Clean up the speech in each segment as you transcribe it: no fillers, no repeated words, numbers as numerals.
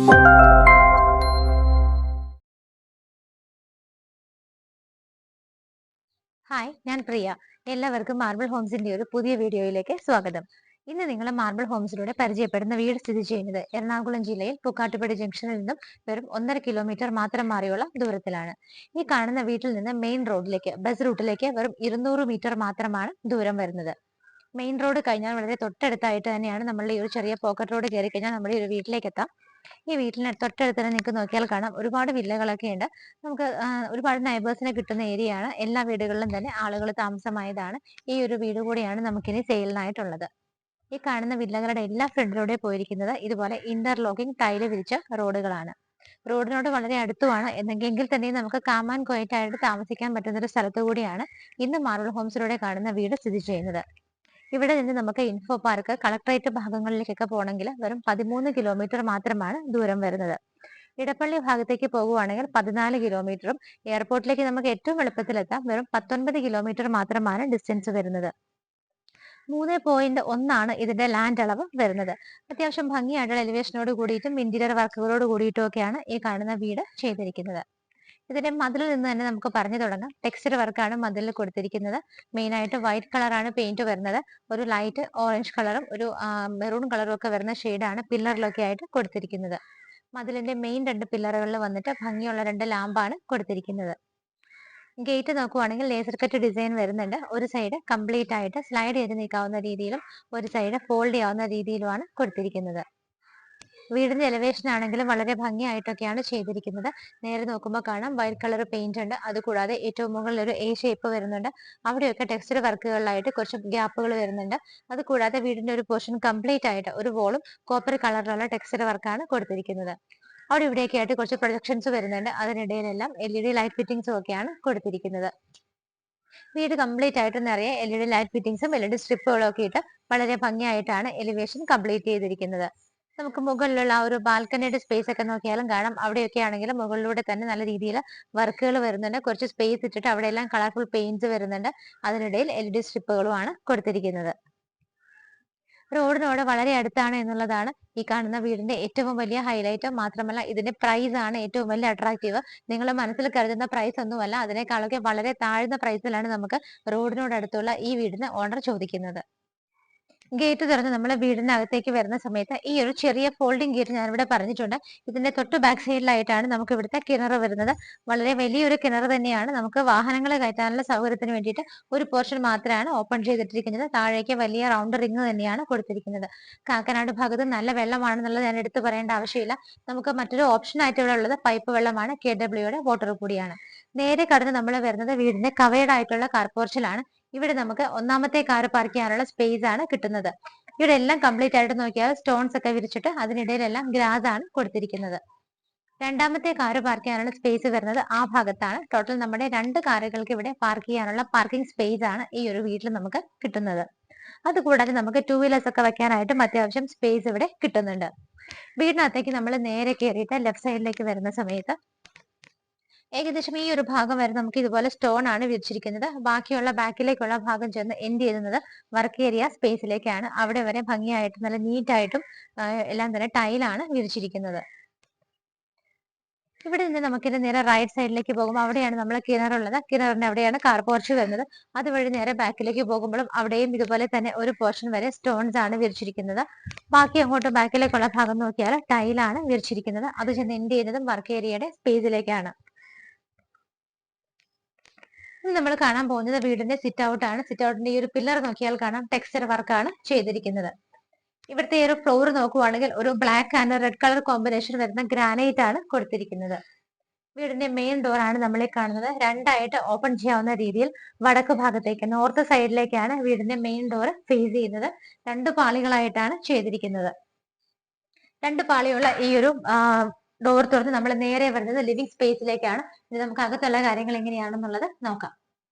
Hi, ഞാൻ പ്രിയ. എല്ലാവർക്കും marble ഹോംസിന്റെ ഒരു പുതിയ വീഡിയോയിലേക്ക് സ്വാഗതം. ഇന്ന് നിങ്ങൾ മാർബിൾ ഹോംസിലൂടെ പരിചയപ്പെടുന്ന വീട് സ്ഥിതി ചെയ്യുന്നത് എറണാകുളം ജില്ലയിൽ പൂക്കാട്ടുപടി ജംഗ്ഷനിൽ നിന്നും വെറും 1.5 കിലോമീറ്റർ മാത്രം മാറിയുള്ള ദൂരത്തിലാണ്. ഈ കാണുന്ന വീട്ടിൽ നിന്ന് മെയിൻ റോഡിലേക്ക്, ബസ് റൂട്ടിലേക്ക് വെറും 200 മീറ്റർ മാത്രമാണ് ദൂരം വരുന്നത്. മെയിൻ റോഡ് കഴിഞ്ഞാൽ വളരെ തൊട്ടടുത്തായിട്ട് തന്നെയാണ് നമ്മളുടെ ഈ ഒരു ചെറിയ പോക്കറ്റ് റോഡ് കയറി കഴിഞ്ഞാൽ നമ്മുടെ ഈ ഒരു വീട്ടിലേക്ക് എത്താം. ഈ വീട്ടിന് തൊട്ടടുത്ത് തന്നെ നിങ്ങൾക്ക് നോക്കിയാൽ കാണാം ഒരുപാട് വില്ലകളൊക്കെ ഉണ്ട്. നമുക്ക് ഒരുപാട് നൈബേഴ്സിനെ കിട്ടുന്ന ഏരിയ ആണ്. എല്ലാ വീടുകളിലും തന്നെ ആളുകൾ താമസമായതാണ്. ഈ ഒരു വീട് കൂടിയാണ് നമുക്കിനി സെയിലിനായിട്ടുള്ളത്. ഈ കാണുന്ന വില്ലകളുടെ എല്ലാ ഫ്രണ്ടിലൂടെ പോയിരിക്കുന്നത് ഇതുപോലെ ഇന്റർലോക്കിംഗ് ടൈല് വിരിച്ച റോഡുകളാണ്. റോഡിനോട് വളരെ അടുത്തുമാണ് എന്നെങ്കിൽ തന്നെ നമുക്ക് കാം ആൻഡ് ക്വയറ്റ് ആയിട്ട് താമസിക്കാൻ പറ്റുന്ന ഒരു സ്ഥലത്തു കൂടിയാണ് ഇന്ന് മാർബിൾ ഹോംസിലൂടെ കാണുന്ന വീട് സ്ഥിതി ചെയ്യുന്നത്. ഇവിടെ നിന്ന് നമുക്ക് ഇൻഫോ പാർക്ക്, കളക്ടറേറ്റ് ഭാഗങ്ങളിലേക്കൊക്കെ പോകണമെങ്കിൽ വെറും 13 കിലോമീറ്റർ മാത്രമാണ് ദൂരം വരുന്നത്. ഇടപ്പള്ളി ഭാഗത്തേക്ക് പോകുവാണെങ്കിൽ 14 കിലോമീറ്ററും എയർപോർട്ടിലേക്ക് നമുക്ക് ഏറ്റവും എളുപ്പത്തിലെത്താം വെറും 19 കിലോമീറ്റർ മാത്രമാണ് ഡിസ്റ്റൻസ് വരുന്നത്. 3.1 ഇതിന്റെ ലാൻഡ് അളവ് വരുന്നത്. അത്യാവശ്യം ഭംഗിയായിട്ടുള്ള എലിവേഷനോട് കൂടിയിട്ടും ഇന്റീരിയർ വർക്കുകളോട് കൂടിയിട്ടും ഒക്കെയാണ് ഈ കാണുന്ന വീട് ചെയ്തിരിക്കുന്നത്. ഇതിന്റെ മതിലിൽ നിന്ന് തന്നെ നമുക്ക് പറഞ്ഞു തുടങ്ങാം. ടെക്സ്ചർ വർക്കാണ് മതിലിൽ കൊടുത്തിരിക്കുന്നത്. മെയിൻ ആയിട്ട് വൈറ്റ് കളറാണ് പെയിന്റ് വരുന്നത്. ഒരു ലൈറ്റ് ഓറഞ്ച് കളറും ഒരു മെറൂൺ കളറും ഒക്കെ വരുന്ന ഷെയ്ഡാണ് പില്ലറിലൊക്കെ ആയിട്ട് കൊടുത്തിരിക്കുന്നത്. മതിലിന്റെ മെയിൻ 2 പില്ലറുകളിൽ വന്നിട്ട് ഭംഗിയുള്ള 2 ലാമ്പാണ് കൊടുത്തിരിക്കുന്നത്. ഗേറ്റ് നോക്കുവാണെങ്കിൽ ലേസർ കട്ട് ഡിസൈൻ വരുന്നുണ്ട്. ഒരു സൈഡ് കംപ്ലീറ്റ് ആയിട്ട് സ്ലൈഡ് ചെയ്ത് നീക്കാവുന്ന രീതിയിലും ഒരു സൈഡ് ഫോൾഡ് ചെയ്യാവുന്ന രീതിയിലുമാണ് കൊടുത്തിരിക്കുന്നത്. വീടിന്റെ എലിവേഷൻ ആണെങ്കിലും വളരെ ഭംഗിയായിട്ടൊക്കെയാണ് ചെയ്തിരിക്കുന്നത്. നേരെ നോക്കുമ്പോൾ കാണാം വൈറ്റ് കളർ പെയിന്റ് ഉണ്ട്. അതുകൂടാതെ ഏറ്റവും മുകളിൽ ഒരു എ ഷേപ്പ് വരുന്നുണ്ട്. അവിടെയൊക്കെ ടെക്സ്ചർ വർക്കുകളിലായിട്ട് കുറച്ച് ഗ്യാപ്പുകൾ വരുന്നുണ്ട്. അതുകൂടാതെ വീടിന്റെ ഒരു പോർഷൻ കംപ്ലീറ്റ് ആയിട്ട് ഒരു വോളും കോപ്പർ കളറിലുള്ള ടെക്സ്ചർ വർക്കാണ് കൊടുത്തിരിക്കുന്നത്. അവിടെ ഇവിടെയൊക്കെ ആയിട്ട് കുറച്ച് പ്രൊജക്ഷൻസ് വരുന്നുണ്ട്. അതിനിടയിലെല്ലാം LED ലൈറ്റ് ഫിറ്റിംഗ്സും ഒക്കെയാണ് കൊടുത്തിരിക്കുന്നത്. വീട് കംപ്ലീറ്റ് ആയിട്ട് നിറയെ LED ലൈറ്റ് ഫിറ്റിംഗ്സും LED സ്ട്രിപ്പുകളും ഒക്കെ ഇട്ട് വളരെ ഭംഗിയായിട്ടാണ് എലിവേഷൻ കംപ്ലീറ്റ് ചെയ്തിരിക്കുന്നത്. നമുക്ക് മുകളിലുള്ള ആ ഒരു ബാൽക്കണിയുടെ സ്പേസ് ഒക്കെ നോക്കിയാലും കാണാം. അവിടെയൊക്കെ ആണെങ്കിലും മുകളിലൂടെ തന്നെ നല്ല രീതിയിൽ വർക്കുകൾ വരുന്നുണ്ട്. കുറച്ച് സ്പേസ് ഇട്ടിട്ട് അവിടെയെല്ലാം കളർഫുൾ പെയിന്റ്സ് വരുന്നുണ്ട്. അതിനിടയിൽ LED സ്ട്രിപ്പുകളുമാണ് കൊടുത്തിരിക്കുന്നത്. റോഡിനോട് വളരെ അടുത്താണ് എന്നുള്ളതാണ് ഈ കാണുന്ന വീടിന്റെ ഏറ്റവും വലിയ ഹൈലൈറ്റ്. മാത്രമല്ല ഇതിന്റെ പ്രൈസ് ആണ് ഏറ്റവും വലിയ അട്രാക്റ്റീവ്. നിങ്ങൾ മനസ്സിൽ കരുതുന്ന പ്രൈസ് ഒന്നുമല്ല, അതിനേക്കാളൊക്കെ വളരെ താഴ്ന്ന പ്രൈസിലാണ് നമുക്ക് റോഡിനോട് അടുത്തുള്ള ഈ വീടിന് ഓണർ ചോദിക്കുന്നത്. ഗേറ്റ് തുറന്ന് നമ്മൾ വീടിനകത്തേക്ക് വരുന്ന സമയത്ത് ഈ ഒരു ചെറിയ ഫോൾഡിംഗ് ഗേറ്റ് ഞാനിവിടെ പറഞ്ഞിട്ടുണ്ട്. ഇതിന്റെ തൊട്ട് ബാക്ക് സൈഡിലായിട്ടാണ് നമുക്ക് ഇവിടുത്തെ കിണർ വരുന്നത്. വളരെ വലിയൊരു കിണർ തന്നെയാണ്. നമുക്ക് വാഹനങ്ങൾ കയറ്റാനുള്ള സൗകര്യത്തിന് വേണ്ടിയിട്ട് ഒരു പോർഷൻ മാത്രമാണ് ഓപ്പൺ ചെയ്തിട്ടിരിക്കുന്നത്. താഴേക്ക് വലിയ റൗണ്ട് റിങ് തന്നെയാണ് കൊടുത്തിരിക്കുന്നത്. കാക്കനാട് ഭാഗത്ത് നല്ല വെള്ളമാണെന്നുള്ളത് ഞാൻ എടുത്തു പറയേണ്ട ആവശ്യമില്ല. നമുക്ക് മറ്റൊരു ഓപ്ഷൻ ആയിട്ട് ഇവിടെ ഉള്ളത് പൈപ്പ് വെള്ളമാണ്. KWയുടെ വാട്ടർ കൂടിയാണ്. നേരെ കടന്ന് നമ്മൾ വരുന്നത് വീടിന്റെ കവേർഡ് ആയിട്ടുള്ള കാർ പോർച്ചിലാണ്. ഇവിടെ നമുക്ക് ഒന്നാമത്തെ കാർ പാർക്ക് ചെയ്യാനുള്ള സ്പേസ് ആണ് കിട്ടുന്നത്. ഇവിടെ എല്ലാം കംപ്ലീറ്റ് ആയിട്ട് നോക്കിയാൽ സ്റ്റോൺസ് ഒക്കെ വിരിച്ചിട്ട് അതിനിടയിലെല്ലാം ഗ്രാസ് ആണ് കൊടുത്തിരിക്കുന്നത്. രണ്ടാമത്തെ കാർ പാർക്ക് ചെയ്യാനുള്ള സ്പേസ് വരുന്നത് ആ ഭാഗത്താണ്. ടോട്ടൽ നമ്മുടെ 2 കാറുകൾക്ക് ഇവിടെ പാർക്ക് ചെയ്യാനുള്ള പാർക്കിംഗ് സ്പേസ് ആണ് ഈ ഒരു വീട്ടിൽ നമുക്ക് കിട്ടുന്നത്. അതുകൂടാതെ നമുക്ക് 2 വീലേഴ്സ് ഒക്കെ വെക്കാനായിട്ടും അത്യാവശ്യം സ്പേസ് ഇവിടെ കിട്ടുന്നുണ്ട്. വീടിനകത്തേക്ക് നമ്മൾ നേരെ കയറിയിട്ട് ലെഫ്റ്റ് സൈഡിലേക്ക് വരുന്ന സമയത്ത് ഏകദേശം ഈ ഒരു ഭാഗം വരെ നമുക്ക് ഇതുപോലെ സ്റ്റോൺ ആണ് വിരിച്ചിരിക്കുന്നത്. ബാക്കിയുള്ള ബാക്കിലേക്കുള്ള ഭാഗം ചെന്ന് എൻഡ് ചെയ്യുന്നത് വർക്ക് ഏരിയ സ്പേസിലേക്കാണ്. അവിടെ വരെ ഭംഗിയായിട്ട് നല്ല നീറ്റായിട്ടും എല്ലാം തന്നെ ടൈലാണ് വിരിച്ചിരിക്കുന്നത്. ഇവിടെ നിന്ന് നമുക്കിത് നേരെ റൈറ്റ് സൈഡിലേക്ക് പോകുമ്പോൾ അവിടെയാണ് നമ്മൾ കിണറുള്ളത്. കിണറിന്റെ അവിടെയാണ് കാർ പോർച്ച് വരുന്നത്. അതുവഴി നേരെ ബാക്കിലേക്ക് പോകുമ്പോഴും അവിടെയും ഇതുപോലെ തന്നെ ഒരു പോർഷൻ വരെ സ്റ്റോൺസ് ആണ് വിരിച്ചിരിക്കുന്നത്. ബാക്കി അങ്ങോട്ട് ബാക്കിലേക്കുള്ള ഭാഗം നോക്കിയാൽ ടൈലാണ് വിരിച്ചിരിക്കുന്നത്. അത് ചെന്ന് എൻഡ് ചെയ്യുന്നതും വർക്ക് ഏരിയയുടെ സ്പേസിലേക്കാണ്. ഇനി നമ്മൾ കാണാൻ പോകുന്നത് വീടിന്റെ സിറ്റ് ഔട്ട് ആണ്. സിറ്റ് ഔട്ടിന്റെ ഈ ഒരു പില്ലർ നോക്കിയാൽ കാണാം ടെക്സ്ചർ വർക്കാണ് ചെയ്തിരിക്കുന്നത്. ഇവിടുത്തെ ഈ ഒരു ഫ്ലോർ നോക്കുവാണെങ്കിൽ ഒരു black and red colour combination വരുന്ന ഗ്രാനൈറ്റ് ആണ് കൊടുത്തിരിക്കുന്നത്. വീടിന്റെ മെയിൻ ഡോർ ആണ് നമ്മളെ കാണുന്നത്. രണ്ടായിട്ട് ഓപ്പൺ ചെയ്യാവുന്ന രീതിയിൽ വടക്ക് ഭാഗത്തേക്ക്, നോർത്ത് സൈഡിലേക്കാണ് വീടിന്റെ മെയിൻ ഡോർ ഫേസ് ചെയ്യുന്നത്. 2 പാളികളായിട്ടാണ് ചെയ്തിരിക്കുന്നത്. 2 പാളിയുള്ള ഈ ഒരു ഡോർ തുറന്ന് നമ്മൾ നേരെ വരുന്നത് ലിവിംഗ് സ്പേസിലേക്കാണ്. ഇത് നമുക്ക് അകത്തുള്ള കാര്യങ്ങൾ എങ്ങനെയാണെന്നുള്ളത് നോക്കാം.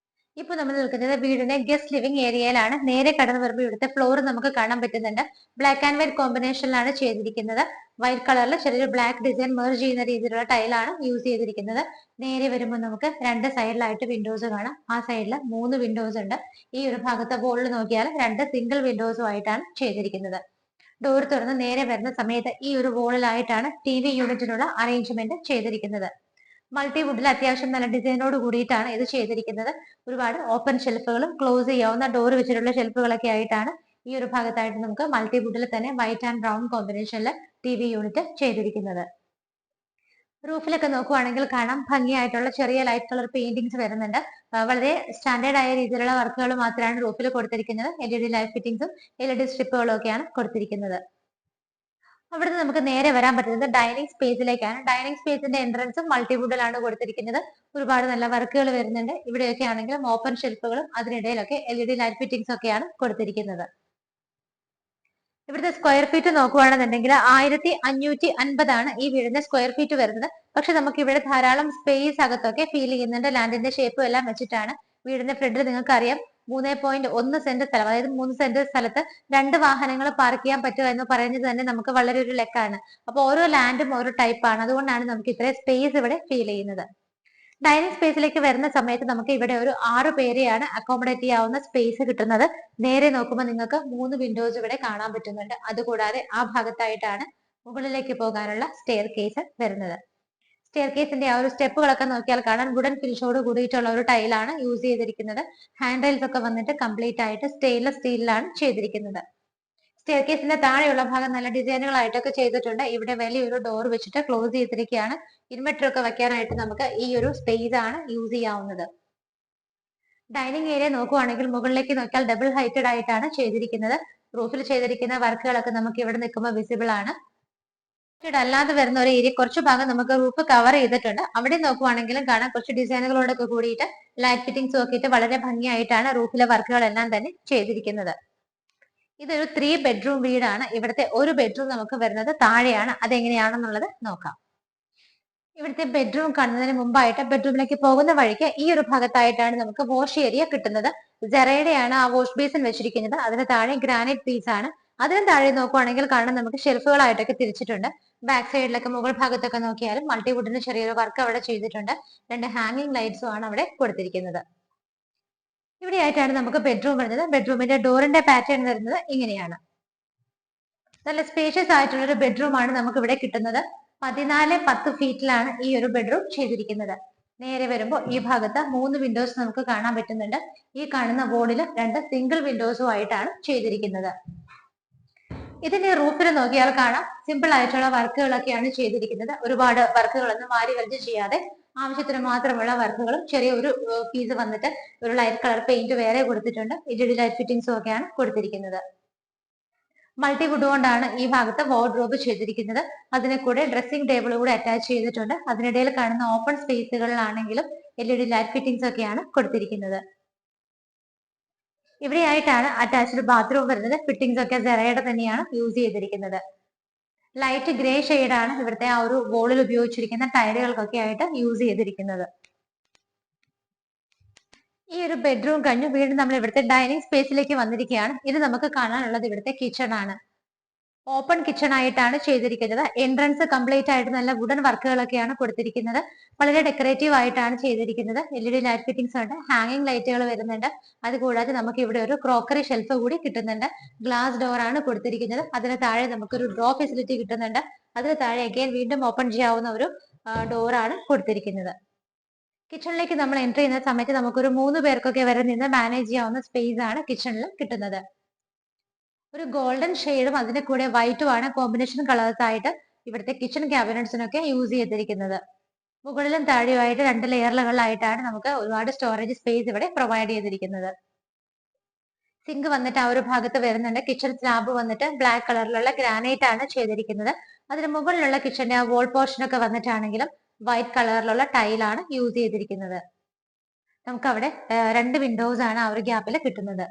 ഇപ്പൊ നമ്മൾ നിൽക്കുന്നത് വീടിന്റെ ഗസ്റ്റ് ലിവിംഗ് ഏരിയയിലാണ്. നേരെ കടന്നു വരുമ്പോൾ ഇവിടുത്തെ ഫ്ലോർ നമുക്ക് കാണാൻ പറ്റുന്നുണ്ട്. ബ്ലാക്ക് ആൻഡ് വൈറ്റ് കോമ്പിനേഷനിലാണ് ചെയ്തിരിക്കുന്നത്. വൈറ്റ് കളറിൽ ചെറിയൊരു ബ്ലാക്ക് ഡിസൈൻ മെർജ് ചെയ്യുന്ന രീതിയിലുള്ള ടൈലാണ് യൂസ് ചെയ്തിരിക്കുന്നത്. നേരെ വരുമ്പോൾ നമുക്ക് 2 സൈഡിലായിട്ട് വിൻഡോസ് കാണാം. ആ സൈഡിൽ 3 വിൻഡോസ് ഉണ്ട്. ഈ ഒരു ഭാഗത്തെ ബോളിൽ നോക്കിയാൽ 2 സിംഗിൾ വിൻഡോസും ആയിട്ടാണ് ചെയ്തിരിക്കുന്നത്. ഡോർ തുറന്ന് നേരെ വരുന്ന സമയത്ത് ഈ ഒരു വോളിലായിട്ടാണ് TV യൂണിറ്റിനുള്ള അറേഞ്ച്മെന്റ് ചെയ്തിരിക്കുന്നത്. മൾട്ടിവുഡിൽ അത്യാവശ്യം നല്ല ഡിസൈനോട് കൂടിയിട്ടാണ് ഇത് ചെയ്തിരിക്കുന്നത്. ഒരുപാട് ഓപ്പൺ ഷെൽഫുകളും ക്ലോസ് ചെയ്യാവുന്ന ഡോർ വെച്ചിട്ടുള്ള ഷെൽഫുകളൊക്കെ ആയിട്ടാണ് ഈ ഒരു ഭാഗത്തായിട്ട് നമുക്ക് മൾട്ടിവുഡിൽ തന്നെ വൈറ്റ് ആൻഡ് ബ്രൗൺ കോമ്പിനേഷനിൽ TV യൂണിറ്റ് ചെയ്തിരിക്കുന്നത്. റൂഫിലൊക്കെ നോക്കുവാണെങ്കിൽ കാണാം ഭംഗിയായിട്ടുള്ള ചെറിയ ലൈറ്റ് കളർ പെയിന്റിങ്സ് വരുന്നുണ്ട്. വളരെ സ്റ്റാൻഡേർഡ് ആയ രീതിയിലുള്ള വർക്കുകൾ മാത്രമാണ് റൂഫിൽ കൊടുത്തിരിക്കുന്നത്. LED ലൈറ്റ് ഫിറ്റിംഗ്സും LED സ്ട്രിപ്പുകളും ഒക്കെയാണ് കൊടുത്തിരിക്കുന്നത്. അവിടുന്ന് നമുക്ക് നേരെ വരാൻ പറ്റുന്നത് ഡൈനിങ് സ്പേസിലേക്കാണ്. ഡൈനിങ് സ്പേസിന്റെ എൻട്രൻസും മൾട്ടിവുഡിലാണ് കൊടുത്തിരിക്കുന്നത്. ഒരുപാട് നല്ല വർക്കുകൾ വരുന്നുണ്ട്. ഇവിടെയൊക്കെ ആണെങ്കിലും ഓപ്പൺ ഷെൽഫുകളും അതിനിടയിലൊക്കെ LED ലൈറ്റ് ഫിറ്റിംഗ്സ് ഒക്കെയാണ് കൊടുത്തിരിക്കുന്നത്. ഇവിടുത്തെ സ്ക്വയർ ഫീറ്റ് നോക്കുകയാണെന്നുണ്ടെങ്കിൽ 1550 ഈ വീടിന്റെ സ്ക്വയർ ഫീറ്റ് വരുന്നത്. പക്ഷെ നമുക്ക് ഇവിടെ ധാരാളം സ്പേസ് അകത്തൊക്കെ ഫീൽ ചെയ്യുന്നുണ്ട്. ലാൻഡിന്റെ ഷേപ്പും എല്ലാം വെച്ചിട്ടാണ്. വീടിന്റെ ഫ്രണ്ടിൽ നിങ്ങൾക്ക് അറിയാം 3.1 സെന്റ് സ്ഥലം, അതായത് 3 സെന്റ് സ്ഥലത്ത് 2 വാഹനങ്ങൾ പാർക്ക് ചെയ്യാൻ പറ്റുക എന്ന് പറയുന്നത് തന്നെ നമുക്ക് വളരെ ഒരു ലെക്കാണ്. അപ്പൊ ഓരോ ലാൻഡും ഓരോ ടൈപ്പാണ്. അതുകൊണ്ടാണ് നമുക്ക് ഇത്രയും സ്പേസ് ഇവിടെ ഫീൽ ചെയ്യുന്നത്. ഡൈനിങ് സ്പേസിലേക്ക് വരുന്ന സമയത്ത് നമുക്ക് ഇവിടെ ഒരു 6 പേരെയാണ് അക്കോമഡേറ്റ് ചെയ്യാവുന്ന സ്പേസ് കിട്ടുന്നത്. നേരെ നോക്കുമ്പോൾ നിങ്ങൾക്ക് 3 വിൻഡോസ് ഇവിടെ കാണാൻ പറ്റുന്നുണ്ട്. അതുകൂടാതെ ആ ഭാഗത്തായിട്ടാണ് മുകളിലേക്ക് പോകാനുള്ള സ്റ്റെയർ കേസ് വരുന്നത്. സ്റ്റെയർ കേസിന്റെ ആ ഒരു സ്റ്റെപ്പുകളൊക്കെ നോക്കിയാൽ കാണാൻ വുഡൻ ഫിനിഷോട് കൂടിയിട്ടുള്ള ഒരു ടൈലാണ് യൂസ് ചെയ്തിരിക്കുന്നത്. ഹാൻഡ് റെയിൽസ് ഒക്കെ വന്നിട്ട് കംപ്ലീറ്റ് ആയിട്ട് സ്റ്റെയിൻലെസ് സ്റ്റീലിലാണ് ചെയ്തിരിക്കുന്നത്. സ്റ്റെയർ കേസിന്റെ താഴെയുള്ള ഭാഗം നല്ല ഡിസൈനുകളായിട്ടൊക്കെ ചെയ്തിട്ടുണ്ട്. ഇവിടെ വലിയൊരു ഡോർ വെച്ചിട്ട് ക്ലോസ് ചെയ്തിരിക്കുകയാണ്. ഇൻവെർട്ടർ ഒക്കെ വെക്കാനായിട്ട് നമുക്ക് ഈ ഒരു സ്പേസ് ആണ് യൂസ് ചെയ്യാവുന്നത്. ഡൈനിങ് ഏരിയ നോക്കുവാണെങ്കിൽ മുകളിലേക്ക് നോക്കിയാൽ ഡബിൾ ഹൈറ്റഡ് ആയിട്ടാണ് ചെയ്തിരിക്കുന്നത്. റൂഫിൽ ചെയ്തിരിക്കുന്ന വർക്കുകളൊക്കെ നമുക്ക് ഇവിടെ നിൽക്കുമ്പോൾ വിസിബിൾ ആണ്. അല്ലാതെ വരുന്ന ഒരു ഏരിയ കുറച്ച് ഭാഗം നമുക്ക് റൂഫ് കവർ ചെയ്തിട്ടുണ്ട്. അവിടെ നോക്കുവാണെങ്കിലും കാണാൻ കുറച്ച് ഡിസൈനുകളോടൊക്കെ കൂടിയിട്ട് ലൈറ്റ് ഫിറ്റിംഗ്സ് നോക്കിയിട്ട് വളരെ ഭംഗിയായിട്ടാണ് റൂഫിലെ വർക്കുകളെല്ലാം തന്നെ ചെയ്തിരിക്കുന്നത്. ഇതൊരു 3 ബെഡ്റൂം വീടാണ്. ഇവിടുത്തെ ഒരു ബെഡ്റൂം നമുക്ക് വരുന്നത് താഴെയാണ്. അതെങ്ങനെയാണെന്നുള്ളത് നോക്കാം. ഇവിടുത്തെ ബെഡ്റൂം കാണുന്നതിന് മുമ്പായിട്ട് ബെഡ്റൂമിലേക്ക് പോകുന്ന വഴിക്ക് ഈ ഒരു ഭാഗത്തായിട്ടാണ് നമുക്ക് വാഷ് ഏരിയ കിട്ടുന്നത്. ജെറയുടെയാണ് ആ വാഷ് ബേസിൻ വെച്ചിരിക്കുന്നത്. അതിന് താഴെ ഗ്രാനൈറ്റ് പീസ് ആണ്. അതിന് താഴെ നോക്കുവാണെങ്കിൽ കാണാൻ നമുക്ക് ഷെൽഫുകളായിട്ടൊക്കെ തിരിച്ചിട്ടുണ്ട്. ബാക്ക് സൈഡിലൊക്കെ മുകൾ ഭാഗത്തൊക്കെ നോക്കിയാലും മൾട്ടിവുഡിന് ചെറിയൊരു വർക്ക് അവിടെ ചെയ്തിട്ടുണ്ട്. 2 ഹാങ്ങിങ് ലൈറ്റ്സും ആണ് അവിടെ കൊടുത്തിരിക്കുന്നത്. ഇവിടെ ആയിട്ടാണ് നമുക്ക് ബെഡ്റൂം വരുന്നത്. ബെഡ്റൂമിന്റെ ഡോറിന്റെ പാറ്റേൺ വരുന്നത് ഇങ്ങനെയാണ്. നല്ല സ്പേഷ്യസ് ആയിട്ടുള്ള ഒരു ബെഡ്റൂം ആണ് നമുക്ക് ഇവിടെ കിട്ടുന്നത്. 14-10 ഫീറ്റിലാണ് ഈ ഒരു ബെഡ്റൂം ചെയ്തിരിക്കുന്നത്. നേരെ വരുമ്പോൾ ഈ ഭാഗത്ത് 3 വിൻഡോസ് നമുക്ക് കാണാൻ പറ്റുന്നുണ്ട്. ഈ കാണുന്ന വോളിൽ 2 സിംഗിൾ വിൻഡോസും ആയിട്ടാണ് ചെയ്തിരിക്കുന്നത്. ഇതിന്റെ റൂഫിൽ നോക്കിയാൽ കാണാം സിമ്പിൾ ആയിട്ടുള്ള വർക്കുകളൊക്കെയാണ് ചെയ്തിരിക്കുന്നത്. ഒരുപാട് വർക്കുകളൊന്നും വാരി വലിച്ച് ചെയ്യാതെ ആവശ്യത്തിന് മാത്രമുള്ള വർക്കുകളും ചെറിയ ഒരു പീസ് വന്നിട്ട് ഒരു ലൈറ്റ് കളർ പെയിന്റ് വേറെ കൊടുത്തിട്ടുണ്ട്. LED ലൈറ്റ് ഫിറ്റിംഗ്സും ഒക്കെയാണ് കൊടുത്തിരിക്കുന്നത്. മൾട്ടിവുഡ് കൊണ്ടാണ് ഈ ഭാഗത്ത് വാർഡ്രോബ് ചെയ്തിരിക്കുന്നത്. അതിനെ കൂടെ ഡ്രസ്സിംഗ് ടേബിൾ കൂടെ അറ്റാച്ച് ചെയ്തിട്ടുണ്ട്. അതിനിടയിൽ കാണുന്ന ഓപ്പൺ സ്പേസുകളിലാണെങ്കിലും LED ലൈറ്റ് ഫിറ്റിംഗ്സ് ഒക്കെയാണ് കൊടുത്തിരിക്കുന്നത്. ഇവിടെയായിട്ടാണ് അറ്റാച്ച്ഡ് ബാത്റൂം വരുന്നത്. ഫിറ്റിംഗ്സ് ഒക്കെ സെറയുടെ തന്നെയാണ് യൂസ് ചെയ്തിരിക്കുന്നത്. ലൈറ്റ് ഗ്രേ ഷെയ്ഡാണ് ഇവിടുത്തെ ആ ഒരു വോളിൽ ഉപയോഗിച്ചിരിക്കുന്ന ടൈലുകൾക്കൊക്കെ ആയിട്ട് യൂസ് ചെയ്തിരിക്കുന്നത്. ഈ ഒരു ബെഡ്റൂം കഴിഞ്ഞു വീണ്ടും നമ്മൾ ഇവിടുത്തെ ഡൈനിങ് സ്പേസിലേക്ക് വന്നിരിക്കുകയാണ്. ഇത് നമുക്ക് കാണാനുള്ളത് ഇവിടുത്തെ കിച്ചൺ ആണ്. ഓപ്പൺ കിച്ചൺ ആയിട്ടാണ് ചെയ്തിരിക്കുന്നത്. എൻട്രൻസ് കംപ്ലീറ്റ് ആയിട്ട് നല്ല വുഡൻ വർക്കുകളൊക്കെയാണ് കൊടുത്തിരിക്കുന്നത്. വളരെ ഡെക്കറേറ്റീവ് ആയിട്ടാണ് ചെയ്തിരിക്കുന്നത്. LED ലൈറ്റ് ഫിറ്റിംഗ്സ് ഉണ്ട്. ഹാങ്ങിങ് ലൈറ്റുകൾ വരുന്നുണ്ട്. അതുകൂടാതെ നമുക്ക് ഇവിടെ ഒരു ക്രോക്കറി ഷെൽഫ് കൂടി കിട്ടുന്നുണ്ട്. ഗ്ലാസ് ഡോർ ആണ് കൊടുത്തിരിക്കുന്നത്. അതിന് താഴെ നമുക്കൊരു ഡ്രോ ഫെസിലിറ്റി കിട്ടുന്നുണ്ട്. അതിന് താഴെ അഗൈൻ വീണ്ടും ഓപ്പൺ ചെയ്യാവുന്ന ഒരു ഡോർ ആണ് കൊടുത്തിരിക്കുന്നത്. കിച്ചണിലേക്ക് നമ്മൾ എൻട്രി ചെയ്യുന്ന സമയത്ത് നമുക്കൊരു 3 പേർക്കൊക്കെ വരെ നിന്ന് മാനേജ് ചെയ്യാവുന്ന സ്പേസ് ആണ് കിച്ചണിൽ കിട്ടുന്നത്. ഒരു ഗോൾഡൻ ഷെയ്ഡും അതിന്റെ കൂടെ വൈറ്റും ആണ് കോമ്പിനേഷൻ കളേഴ്സ് ആയിട്ട് ഇവിടുത്തെ കിച്ചൺ ക്യാബിനറ്റ്സിനൊക്കെ യൂസ് ചെയ്തിരിക്കുന്നത്. മുകളിലും താഴെയുമായിട്ട് 2 ലെയറുകളിലായിട്ടാണ് നമുക്ക് ഒരുപാട് സ്റ്റോറേജ് സ്പേസ് ഇവിടെ പ്രൊവൈഡ് ചെയ്തിരിക്കുന്നത്. സിങ്ക് വന്നിട്ട് ആ ഒരു ഭാഗത്ത് വരുന്നുണ്ട്. കിച്ചൺ സ്ലാബ് വന്നിട്ട് ബ്ലാക്ക് കളറിലുള്ള ഗ്രാനൈറ്റ് ആണ് ചെയ്തിരിക്കുന്നത്. അതിന് മുകളിലുള്ള കിച്ചന്റെ ആ വോൾ പോർഷൻ ഒക്കെ വന്നിട്ടാണെങ്കിലും വൈറ്റ് കളറിലുള്ള ടൈലാണ് യൂസ് ചെയ്തിരിക്കുന്നത്. നമുക്ക് അവിടെ 2 വിൻഡോസ് ആണ് ആ ഒരു ഗ്യാപ്പിൽ കിട്ടുന്നത്.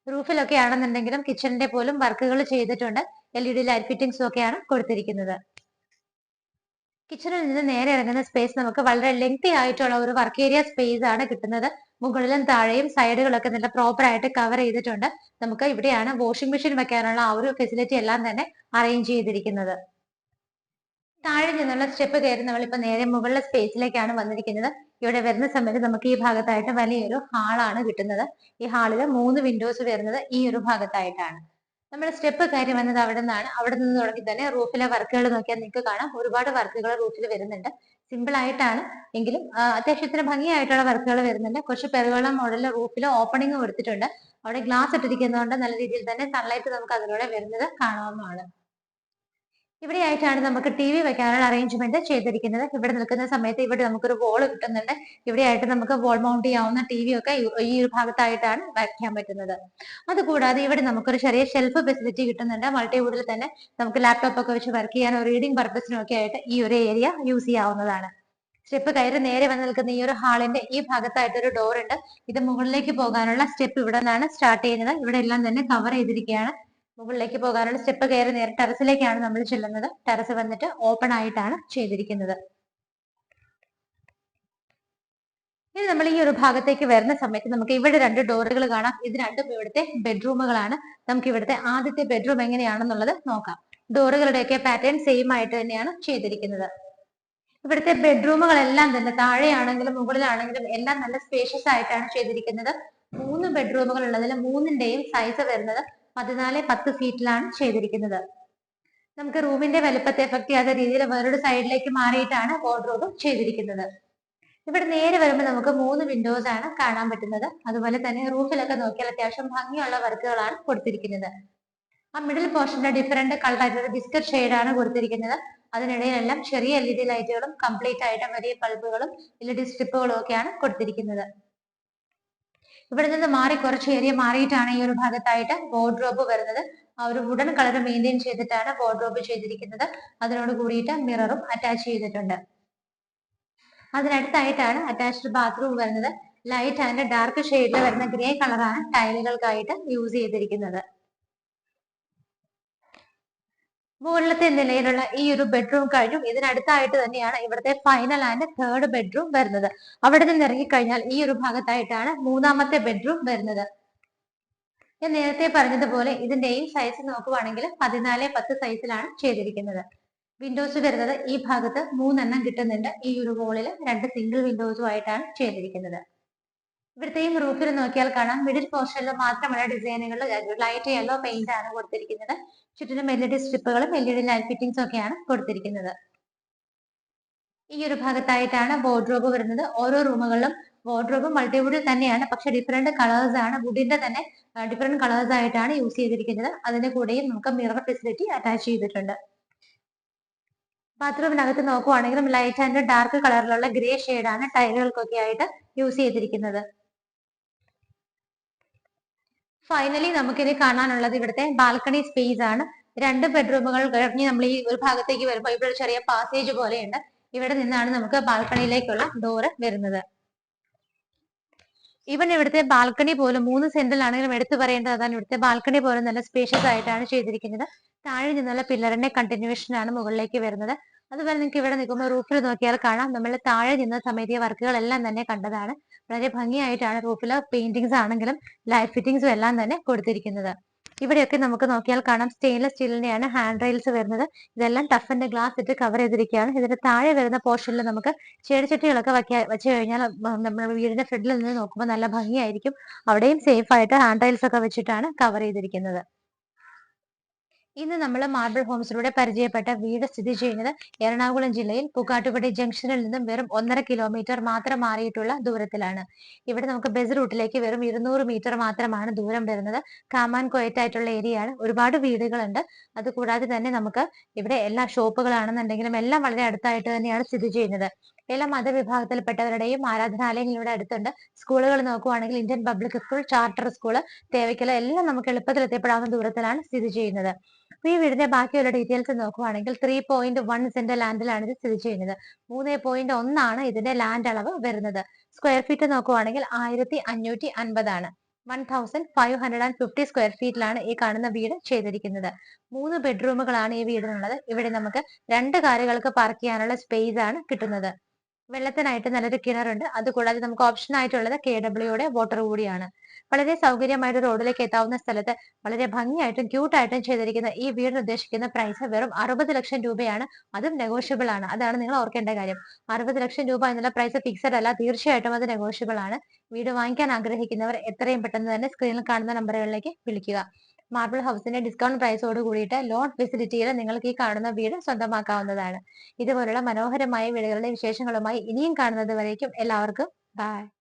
റൂഫിലൊക്കെ ആണെന്നുണ്ടെങ്കിലും കിച്ചണിന്റെ പോലും വർക്കുകൾ ചെയ്തിട്ടുണ്ട്. LED ലൈറ്റ് ഫിറ്റിംഗ്സും ഒക്കെയാണ് കൊടുത്തിരിക്കുന്നത്. കിച്ചണിൽ നിന്ന് നേരെ ഇറങ്ങുന്ന സ്പേസ് നമുക്ക് വളരെ ലെങ്തി ആയിട്ടുള്ള ഒരു വർക്ക് ഏരിയ സ്പേസ് ആണ് കിട്ടുന്നത്. മുകളിലും താഴെയും സൈഡുകളൊക്കെ നല്ല പ്രോപ്പർ ആയിട്ട് കവർ ചെയ്തിട്ടുണ്ട്. നമുക്ക് ഇവിടെയാണ് വാഷിംഗ് മെഷീൻ വെക്കാനുള്ള ആ ഒരു ഫെസിലിറ്റി എല്ലാം തന്നെ അറേഞ്ച് ചെയ്തിരിക്കുന്നത്. താഴെ നിന്നുള്ള സ്റ്റെപ്പ് കയറി നമ്മളിപ്പോ നേരെ മുകളിലെ സ്പേസിലേക്കാണ് വന്നിരിക്കുന്നത്. ഇവിടെ വരുന്ന സമയത്ത് നമുക്ക് ഈ ഭാഗത്തായിട്ട് വലിയൊരു ഹാളാണ് കിട്ടുന്നത്. ഈ ഹാളിൽ 3 വിൻഡോസ് വരുന്നത് ഈ ഒരു ഭാഗത്തായിട്ടാണ്. നമ്മൾ സ്റ്റെപ്പ് കയറി വന്നത് അവിടെ നിന്നാണ്. അവിടെ നിന്ന് തുടങ്ങി തന്നെ റൂഫിലെ വർക്കുകൾ നോക്കിയാൽ നിങ്ങൾക്ക് കാണാം ഒരുപാട് വർക്കുകൾ റൂഫിൽ വരുന്നുണ്ട്. സിമ്പിൾ ആയിട്ടാണ് എങ്കിലും അത്യാവശ്യത്തിന് ഭംഗിയായിട്ടുള്ള വർക്കുകൾ വരുന്നുണ്ട്. കുറച്ച് പെരുവെള്ളം മോഡലിൽ റൂഫിൽ ഓപ്പണിംഗ് കൊടുത്തിട്ടുണ്ട്. അവിടെ ഗ്ലാസ് ഇട്ടിരിക്കുന്നതുകൊണ്ട് നല്ല രീതിയിൽ തന്നെ സൺലൈറ്റ് നമുക്ക് അതിലൂടെ വരുന്നത് കാണാവുന്നതാണ്. ഇവിടെയായിട്ടാണ് നമുക്ക് ടി വി വെക്കാനുള്ള അറേഞ്ച്മെന്റ് ചെയ്തിരിക്കുന്നത്. ഇവിടെ നിൽക്കുന്ന സമയത്ത് ഇവിടെ നമുക്കൊരു വോൾ കിട്ടുന്നുണ്ട്. ഇവിടെയായിട്ട് നമുക്ക് വോൾ മൗണ്ട് ചെയ്യാവുന്ന ടി വി ഒക്കെ ഈ ഒരു ഭാഗത്തായിട്ടാണ് വയ്ക്കാൻ പറ്റുന്നത്. അതുകൂടാതെ ഇവിടെ നമുക്കൊരു ചെറിയ ഷെൽഫ് ഫെസിലിറ്റി കിട്ടുന്നുണ്ട്. മൾട്ടിവുഡിൽ തന്നെ നമുക്ക് ലാപ്ടോപ്പ് ഒക്കെ വെച്ച് വർക്ക് ചെയ്യാനോ റീഡിംഗ് പർപ്പസിനും ഒക്കെ ആയിട്ട് ഈ ഒരു ഏരിയ യൂസ് ചെയ്യാവുന്നതാണ്. സ്റ്റെപ്പ് കയറി നേരെ വന്ന് നിൽക്കുന്ന ഈ ഒരു ഹാളിന്റെ ഈ ഭാഗത്തായിട്ട് ഒരു ഡോർ ഉണ്ട്. ഇത് മുകളിലേക്ക് പോകാനുള്ള സ്റ്റെപ്പ് ഇവിടെ നിന്നാണ് സ്റ്റാർട്ട് ചെയ്യുന്നത്. ഇവിടെ എല്ലാം തന്നെ കവർ ചെയ്തിരിക്കുകയാണ്. മുകളിലേക്ക് പോകാനുള്ള സ്റ്റെപ്പ് കയറി നേരെ ടെറസിലേക്കാണ് നമ്മൾ ചെല്ലുന്നത്. ടെറസ് വന്നിട്ട് ഓപ്പൺ ആയിട്ടാണ് ചെയ്തിരിക്കുന്നത്. ഇനി നമ്മൾ ഈ ഒരു ഭാഗത്തേക്ക് വരുന്ന സമയത്ത് നമുക്ക് ഇവിടെ രണ്ട് ഡോറുകൾ കാണാം. ഇത് രണ്ടും ഇവിടുത്തെ ബെഡ്റൂമുകളാണ്. നമുക്ക് ഇവിടുത്തെ ആദ്യത്തെ ബെഡ്റൂം എങ്ങനെയാണെന്നുള്ളത് നോക്കാം. ഡോറുകളുടെയൊക്കെ പാറ്റേൺ സെയിം ആയിട്ട് തന്നെയാണ് ചെയ്തിരിക്കുന്നത്. ഇവിടുത്തെ ബെഡ്റൂമുകളെല്ലാം തന്നെ താഴെയാണെങ്കിലും മുകളിലാണെങ്കിലും എല്ലാം നല്ല സ്പേഷ്യസ് ആയിട്ടാണ് ചെയ്തിരിക്കുന്നത്. 3 ബെഡ്റൂമുകൾ ഉള്ളതിൽ 3ന്റെയും സൈസ് വരുന്നത് 14-10 ഫീറ്റിലാണ് ചെയ്തിരിക്കുന്നത്. നമുക്ക് റൂമിന്റെ വലുപ്പത്തെ എഫക്ട് ചെയ്യാത്ത രീതിയിൽ വേറൊരു സൈഡിലേക്ക് മാറിയിട്ടാണ് വാർഡ്രോബ് ചെയ്തിരിക്കുന്നത്. ഇവിടെ നേരെ വരുമ്പോൾ നമുക്ക് 3 വിൻഡോസ് ആണ് കാണാൻ പറ്റുന്നത്. അതുപോലെ തന്നെ റൂഫിലൊക്കെ നോക്കിയാൽ അത്യാവശ്യം ഭംഗിയുള്ള വർക്കുകളാണ് കൊടുത്തിരിക്കുന്നത്. ആ മിഡിൽ പോർഷന്റെ ഡിഫറെന്റ് കളർ ആയിട്ടുള്ള ബിസ്ക്കറ്റ് ഷെയ്ഡാണ് കൊടുത്തിരിക്കുന്നത്. അതിനിടയിലെല്ലാം ചെറിയ LED ലൈറ്റുകളും കംപ്ലീറ്റ് ആയിട്ട് വലിയ ബൾബുകളും LED സ്ട്രിപ്പുകളും ഒക്കെയാണ് കൊടുത്തിരിക്കുന്നത്. ഇവിടെ നിന്ന് മാറി കുറച്ച് ഏരിയ മാറിയിട്ടാണ് ഈ ഒരു ഭാഗത്തായിട്ട് വാർഡ്രോബ് വരുന്നത്. ആ ഒരു വുഡൻ കളർ മെയിൻറ്റെയിൻ ചെയ്തിട്ടാണ് വാർഡ്രോബ് ചെയ്തിരിക്കുന്നത്. അതിനോട് കൂടിയിട്ട് മിററും അറ്റാച്ച് ചെയ്തിട്ടുണ്ട്. അതിനടുത്തായിട്ടാണ് അറ്റാച്ച്ഡ് ബാത്റൂം വരുന്നത്. ലൈറ്റ് ആൻഡ് ഡാർക്ക് ഷെയ്ഡിൽ വരുന്ന ഗ്രേ കളറാണ് ടൈലുകൾക്കായിട്ട് യൂസ് ചെയ്തിരിക്കുന്നത്. മുകളിലത്തെ നിലയിലുള്ള ഈ ഒരു ബെഡ്റൂം കഴിഞ്ഞു. ഇതിനടുത്തായിട്ട് തന്നെയാണ് ഇവിടുത്തെ ഫൈനൽ ആൻഡ് തേർഡ് ബെഡ്റൂം വരുന്നത്. അവിടെ നിന്ന് ഇറങ്ങിക്കഴിഞ്ഞാൽ ഈ ഒരു ഭാഗത്തായിട്ടാണ് 3ാമത്തെ ബെഡ്റൂം വരുന്നത്. ഞാൻ നേരത്തെ പറഞ്ഞതുപോലെ ഇതിന്റെയും സൈസ് നോക്കുവാണെങ്കിൽ 14-10 സൈസിലാണ് ചെയ്തിരിക്കുന്നത്. വിൻഡോസ് വരുന്നത് ഈ ഭാഗത്ത് 3 കിട്ടുന്നുണ്ട്. ഈ ഒരു വോളിൽ 2 സിംഗിൾ വിൻഡോസും ആയിട്ടാണ് ചെയ്തിരിക്കുന്നത്. ഇവിടുത്തെയും റൂഫിൽ നോക്കിയാൽ കാണാം മിഡിൽ പോർഷനിൽ മാത്രമുള്ള ഡിസൈനുകൾ ലൈറ്റ് യെല്ലോ പെയിന്റ് ആണ് കൊടുത്തിരിക്കുന്നത്. ചുറ്റിനും LED സ്ട്രിപ്പുകളും LED ലൈറ്റ് ഫിറ്റിംഗ്സും ഒക്കെയാണ് കൊടുത്തിരിക്കുന്നത്. ഈ ഒരു ഭാഗത്തായിട്ടാണ് വാർഡ്രോബ് വരുന്നത്. ഓരോ റൂമുകളിലും വാർഡ്രോബ് മൾട്ടിവുഡിൽ തന്നെയാണ്, പക്ഷെ ഡിഫറെന്റ് കളേഴ്സ് ആണ്. വുഡിന്റെ തന്നെ ഡിഫറെന്റ് കളേഴ്സ് ആയിട്ടാണ് യൂസ് ചെയ്തിരിക്കുന്നത്. അതിന്റെ കൂടെയും നമുക്ക് മിറർ ഫെസിലിറ്റി അറ്റാച്ച് ചെയ്തിട്ടുണ്ട്. ബാത്റൂമിനകത്ത് നോക്കുവാണെങ്കിലും ലൈറ്റ് ആൻഡ് ഡാർക്ക് കളറിലുള്ള ഗ്രേ ഷെയ്ഡാണ് ടൈലുകൾക്കൊക്കെ ആയിട്ട് യൂസ് ചെയ്തിരിക്കുന്നത്. ഫൈനലി നമുക്കിനി കാണാനുള്ളത് ഇവിടുത്തെ ബാൽക്കണി സ്പേസ് ആണ്. 2 ബെഡ്റൂമുകൾ കഴിഞ്ഞ് നമ്മൾ ഈ ഒരു ഭാഗത്തേക്ക് വരുമ്പോൾ ഇവിടെ ഒരു ചെറിയ പാസേജ് പോലെയുണ്ട്. ഇവിടെ നിന്നാണ് നമുക്ക് ബാൽക്കണിയിലേക്കുള്ള ഡോറ് വരുന്നത്. ഈവൻ ഇവിടുത്തെ ബാൽക്കണി പോലും 3 സെന്റിൽ ആണെങ്കിലും എടുത്തു പറയേണ്ടത് അതാണ്. ഇവിടുത്തെ ബാൽക്കണി പോലും നല്ല സ്പേഷ്യസ് ആയിട്ടാണ് ചെയ്തിരിക്കുന്നത്. താഴെ നിന്നുള്ള പില്ലറിന്റെ കണ്ടിന്യൂവേഷൻ ആണ് മുകളിലേക്ക് വരുന്നത്. അതുപോലെ നിങ്ങൾക്ക് ഇവിടെ നിൽക്കുമ്പോൾ റൂഫിൽ നോക്കിയാൽ കാണാം, നമ്മൾ താഴെ നിന്ന സമയത്ത് വർക്കുകളെല്ലാം തന്നെ കണ്ടതാണ്. വളരെ ഭംഗിയായിട്ടാണ് റൂഫിൽ പെയിന്റിങ്സ് ആണെങ്കിലും ലൈറ്റ് ഫിറ്റിംഗ്സും എല്ലാം തന്നെ കൊടുത്തിരിക്കുന്നത്. ഇവിടെയൊക്കെ നമുക്ക് നോക്കിയാൽ കാണാം സ്റ്റെയിൻലെസ് സ്റ്റീലിന്റെയാണ് ഹാൻഡ് റെയിൽസ് വരുന്നത്. ഇതെല്ലാം ടഫിന്റെ ഗ്ലാസ് ഇട്ട് കവർ ചെയ്തിരിക്കുകയാണ്. ഇതിന്റെ താഴെ വരുന്ന പോർഷനിൽ നമുക്ക് ചെടിച്ചട്ടികളൊക്കെ വെച്ച് കഴിഞ്ഞാൽ നമ്മൾ വീടിന്റെ ഫ്രണ്ടിൽ നിന്ന് നോക്കുമ്പോൾ നല്ല ഭംഗിയായിരിക്കും. അവിടെയും സേഫ് ആയിട്ട് ഹാൻഡ് റെയിൽസ് ഒക്കെ വെച്ചിട്ടാണ് കവർ ചെയ്തിരിക്കുന്നത്. ഇന്ന് നമ്മൾ മാർബിൾ ഹോംസിലൂടെ പരിചയപ്പെട്ട വീട് സ്ഥിതി ചെയ്യുന്നത് എറണാകുളം ജില്ലയിൽ പുകാട്ടുപടി ജംഗ്ഷനിൽ നിന്നും വെറും 1.5 കിലോമീറ്റർ മാത്രം മാറിയിട്ടുള്ള ദൂരത്തിലാണ്. ഇവിടെ നമുക്ക് ബസ് റൂട്ടിലേക്ക് വെറും 200 മീറ്റർ മാത്രമാണ് ദൂരം വരുന്നത്. കാമാൻ കൊയറ്റായിട്ടുള്ള ഏരിയയാണ്. ഒരുപാട് വീടുകളുണ്ട്. അതുകൂടാതെ തന്നെ നമുക്ക് ഇവിടെ എല്ലാ ഷോപ്പുകളാണെന്നുണ്ടെങ്കിലും എല്ലാം വളരെ അടുത്തായിട്ട് തന്നെയാണ് സ്ഥിതി ചെയ്യുന്നത്. എല്ലാ മതവിഭാഗത്തിൽപ്പെട്ടവരുടെയും ആരാധനാലയങ്ങൾ ഇവിടെ അടുത്തുണ്ട്. സ്കൂളുകൾ നോക്കുവാണെങ്കിൽ Indian public school, charter school, തേവയ്ക്കല എല്ലാം നമുക്ക് എളുപ്പത്തിൽ എത്തിപ്പെടാവുന്ന ദൂരത്തിലാണ് സ്ഥിതി ചെയ്യുന്നത്. ഈ വീടിന്റെ ബാക്കിയുള്ള ഡീറ്റെയിൽസ് നോക്കുവാണെങ്കിൽ 3.1 സെന്റ് ലാൻഡിലാണ് ഇത് സ്ഥിതി ചെയ്യുന്നത്. 3.1 ഇതിന്റെ ലാൻഡ് അളവ് വരുന്നത്. സ്ക്വയർ ഫീറ്റ് നോക്കുവാണെങ്കിൽ 1550 ആണ്. 1550 സ്ക്വയർ ഫീറ്റിലാണ് ഈ കാണുന്ന വീട് ചെയ്തിരിക്കുന്നത്. 3 ബെഡ്റൂമുകളാണ് ഈ വീടിനുള്ളത്. ഇവിടെ നമുക്ക് 2 കാറുകൾക്ക് പാർക്ക് ചെയ്യാനുള്ള സ്പേസ് ആണ് കിട്ടുന്നത്. വെള്ളത്തിനായിട്ട് നല്ലൊരു കിണറുണ്ട്. അതുകൂടാതെ നമുക്ക് ഓപ്ഷൻ ആയിട്ടുള്ളത് KWയുടെ വാട്ടർ കൂടിയാണ്. വളരെ സൗകര്യമായിട്ട് റോഡിലേക്ക് എത്താവുന്ന സ്ഥലത്ത് വളരെ ഭംഗിയായിട്ടും ക്യൂട്ടായിട്ടും ചെയ്തിരിക്കുന്ന ഈ വീടിന് ഉദ്ദേശിക്കുന്ന പ്രൈസ് വെറും 60 ലക്ഷം രൂപയാണ്. അതും നെഗോഷ്യബിൾ ആണ്. അതാണ് നിങ്ങൾ ഓർക്കേണ്ട കാര്യം. 60 ലക്ഷം രൂപ എന്നുള്ള പ്രൈസ് ഫിക്സഡ് അല്ല, തീർച്ചയായിട്ടും അത് നെഗോഷ്യബിൾ ആണ്. വീട് വാങ്ങിക്കാൻ ആഗ്രഹിക്കുന്നവർ എത്രയും പെട്ടെന്ന് തന്നെ സ്ക്രീനിൽ കാണുന്ന നമ്പറുകളിലേക്ക് വിളിക്കുക. മാർബിൾ ഹൗസിന്റെ ഡിസ്കൗണ്ട് പ്രൈസോട് കൂടിയിട്ട് ലോൺ ഫെസിലിറ്റിയിൽ നിങ്ങൾക്ക് ഈ കാണുന്ന വീട് സ്വന്തമാക്കാവുന്നതാണ്. ഇതുപോലുള്ള മനോഹരമായ വീടുകളുടെ വിശേഷങ്ങളുമായി ഇനിയും കാണുന്നത് വരേക്കും എല്ലാവർക്കും ബൈ.